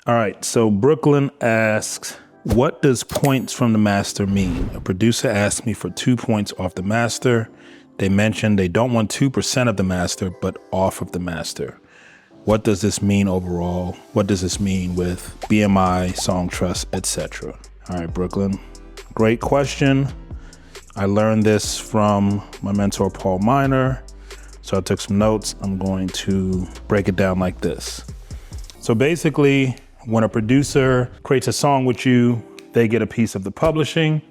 All right, so Brooklyn asks, what does points from the master mean? A producer asked me for 2 points off the master. They mentioned they don't want 2% of the master, but off of the master. What does this mean overall? What does this mean with BMI, song trust, etc.? All right, Brooklyn, great question. I learned this from my mentor, Paul Miner. So I took some notes. I'm going to break it down like this. So basically, when a producer creates a song with you, they get a piece of the publishing.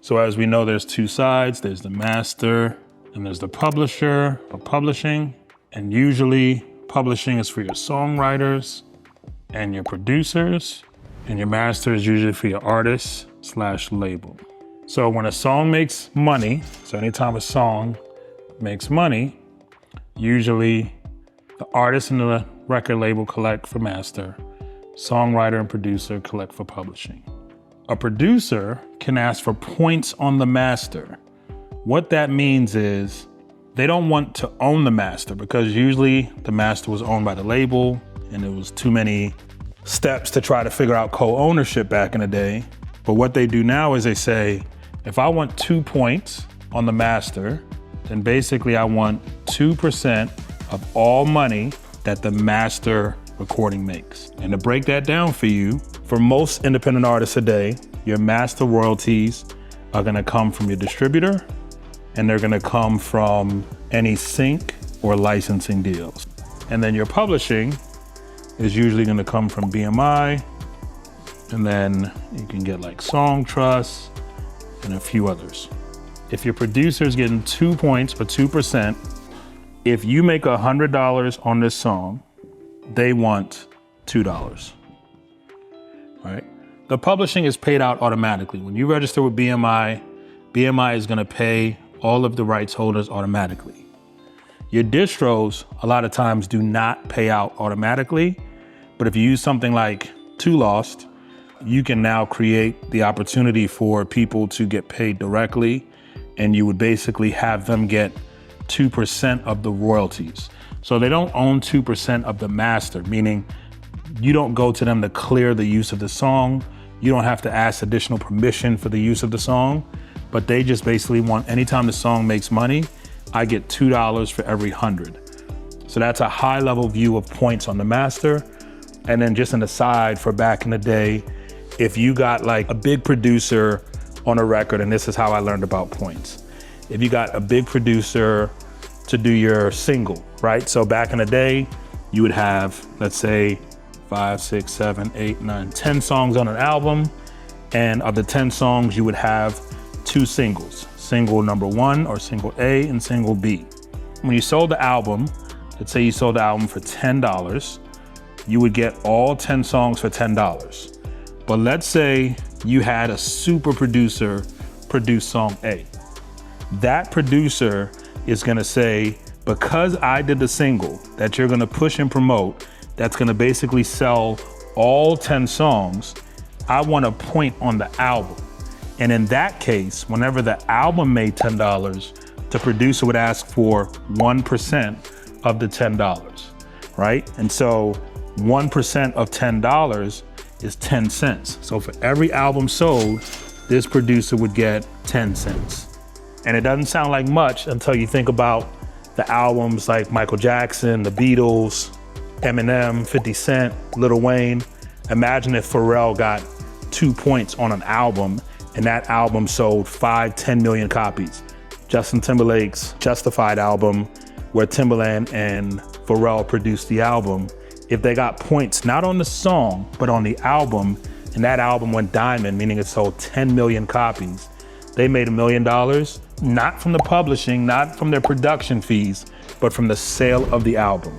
So as we know, there's two sides. There's the master and there's the publisher or publishing. And usually publishing is for your songwriters and your producers, and your master is usually for your artists/label. So when a song makes money, so anytime a song makes money, usually the artist and the record label collect for master, songwriter and producer collect for publishing. A producer can ask for points on the master. What that means is they don't want to own the master, because usually the master was owned by the label and it was too many steps to try to figure out co-ownership back in the day. But what they do now is they say, if I want 2 points on the master, then basically I want 2% of all money that the master recording makes. And to break that down for you, for most independent artists today, your master royalties are gonna come from your distributor, and they're gonna come from any sync or licensing deals. And then your publishing is usually gonna come from BMI, and then you can get like Song Trust and a few others. If your producer is getting 2 points or 2%, if you make $100 on this song, they want $2, right? The publishing is paid out automatically. When you register with BMI, BMI is gonna pay all of the rights holders automatically. Your distros, a lot of times, do not pay out automatically, but if you use something like Too Lost, you can now create the opportunity for people to get paid directly, and you would basically have them get 2% of the royalties. So they don't own 2% of the master, meaning you don't go to them to clear the use of the song. You don't have to ask additional permission for the use of the song, but they just basically want, anytime the song makes money, I get $2 for every 100. So that's a high level view of points on the master. And then just an aside for back in the day, if you got like a big producer on a record, and this is how I learned about points. If you got a big producer to do your single, right? So back in the day, you would have, let's say, 5, 6, 7, 8, 9, 10 songs on an album. And of the 10 songs, you would have 2 singles, single number 1 or single A and single B. When you sold the album, let's say you sold the album for $10, you would get all 10 songs for $10. But let's say you had a super producer produce song A. That producer is gonna say, because I did the single that you're gonna push and promote, that's gonna basically sell all 10 songs, I want a point on the album. And in that case, whenever the album made $10, the producer would ask for 1% of the $10, right? And so 1% of $10 is 10 cents. So for every album sold, this producer would get 10 cents. And it doesn't sound like much until you think about the albums like Michael Jackson, the Beatles, Eminem, 50 Cent, Lil Wayne. Imagine if Pharrell got 2 points on an album and that album sold 5-10 million copies. Justin Timberlake's Justified album, where Timbaland and Pharrell produced the album, if they got points not on the song, but on the album, and that album went diamond, meaning it sold 10 million copies, they made $1 million, not from the publishing, not from their production fees, but from the sale of the album.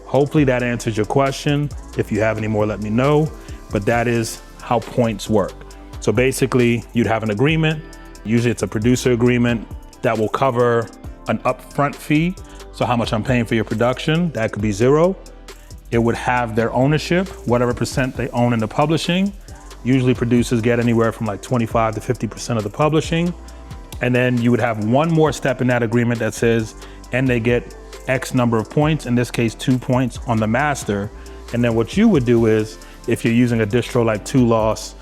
Hopefully that answers your question. If you have any more, let me know, but that is how points work. So basically, you'd have an agreement. Usually it's a producer agreement that will cover an upfront fee. So how much I'm paying for your production, that could be 0. It would have their ownership, whatever percent they own in the publishing. Usually producers get anywhere from like 25 to 50% of the publishing. And then you would have one more step in that agreement that says, and they get X number of points, in this case, 2 points on the master. And then what you would do is if you're using a distro like 2Loss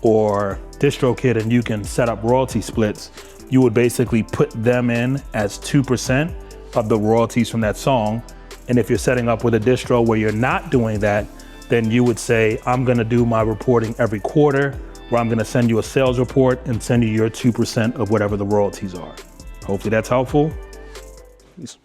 or DistroKid and you can set up royalty splits, you would basically put them in as 2% of the royalties from that song. And if you're setting up with a distro where you're not doing that, then you would say, I'm gonna do my reporting every quarter, where I'm gonna send you a sales report and send you your 2% of whatever the royalties are. Hopefully that's helpful. Peace.